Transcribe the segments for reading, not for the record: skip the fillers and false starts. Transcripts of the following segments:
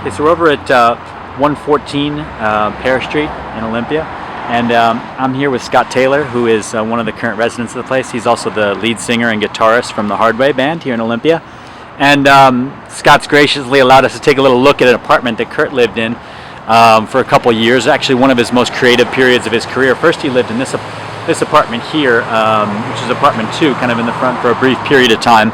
Okay, so we're over at 114 Pear Street in Olympia, and I'm here with Scott Taylor, who is one of the current residents of the place. He's also the lead singer and guitarist from the Hard Way band here in Olympia. And Scott's graciously allowed us to take a little look at an apartment that Kurt lived in for a couple years, actually one of his most creative periods of his career. First he lived in this apartment here, which is apartment 2, kind of in the front for a brief period of time.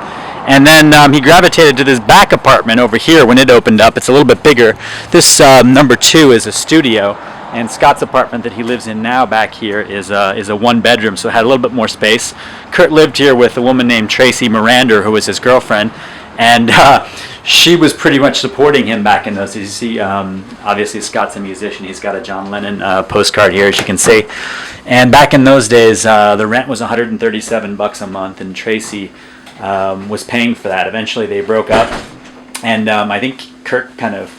And then he gravitated to this back apartment over here when it opened up. It's a little bit bigger. This number 2 is a studio, and Scott's apartment that he lives in now back here is a 1-bedroom, so it had a little bit more space. Kurt lived here with a woman named Tracy Marander, who was his girlfriend, and she was pretty much supporting him back in those days. You see, obviously Scott's a musician. He's got a John Lennon postcard here, as you can see. And back in those days, the rent was $137 a month, and Tracy was paying for that. Eventually they broke up, and I think Kurt kind of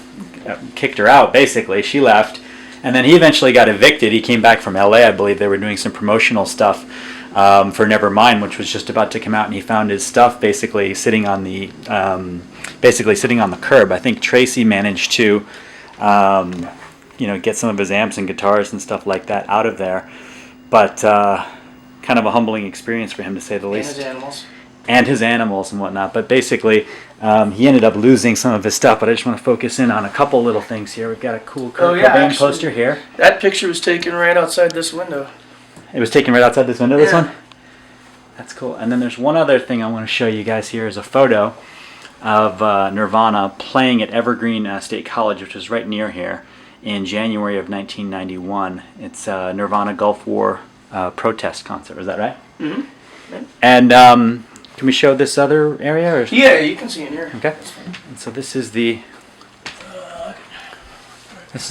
kicked her out, basically. She left, and then he eventually got evicted. He came back from LA, I believe. They were doing some promotional stuff for Nevermind, which was just about to come out, and he found his stuff basically sitting on the curb. I think Tracy managed to get some of his amps and guitars and stuff like that out of there, but kind of a humbling experience for him, to say the least. And his animals and whatnot. But basically, he ended up losing some of his stuff. But I just want to focus in on a couple little things here. We've got a cool Kurt Cobain poster here. That picture was taken right outside this window. It was taken right outside this window, this one? That's cool. And then there's one other thing I want to show you guys here is a photo of Nirvana playing at Evergreen State College, which is right near here, in January of 1991. It's a Nirvana Gulf War protest concert. Is that right? Mm-hmm. And can we show this other area? Or? Yeah, you can see it here. Okay. And so this is the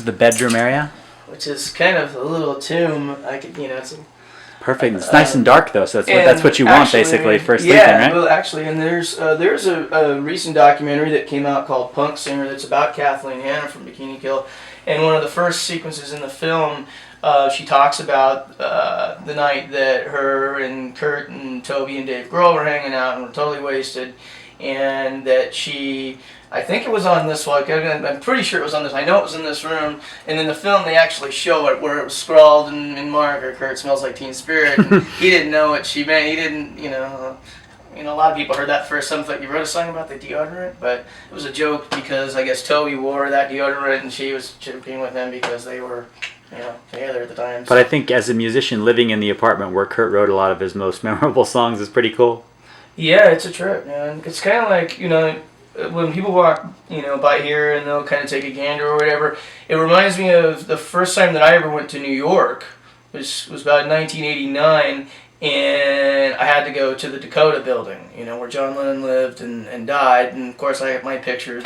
bedroom area, which is kind of a little tomb. It's perfect. It's nice and dark though, so that's what you want basically for sleeping, right? Yeah, well, actually, and there's a recent documentary that came out called Punk Singer that's about Kathleen Hanna from Bikini Kill, and one of the first sequences in the film, she talks about the night that her and Kurt and Toby and Dave Grohl were hanging out and were totally wasted, and that I think it was on this one, I'm pretty sure it was on this, I know it was in this room, and in the film they actually show it where it was scrawled in marker, Kurt smells like Teen Spirit, and he didn't know what she meant, he didn't, a lot of people heard that first time, like, you wrote a song about the deodorant, but it was a joke because I guess Toby wore that deodorant and she was chipping with him because they were together at the time. But I think as a musician living in the apartment where Kurt wrote a lot of his most memorable songs is pretty cool. Yeah, it's a trip, man. It's kind of like, when people walk, by here and they'll kind of take a gander or whatever, it reminds me of the first time that I ever went to New York, which was about 1989, and I had to go to the Dakota building, where John Lennon lived and died, and of course I have my pictures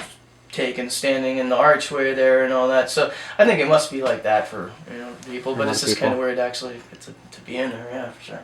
taken standing in the archway there and all that, so I think it must be like that for people, but it's just kind of weird actually to be in there, yeah, for sure.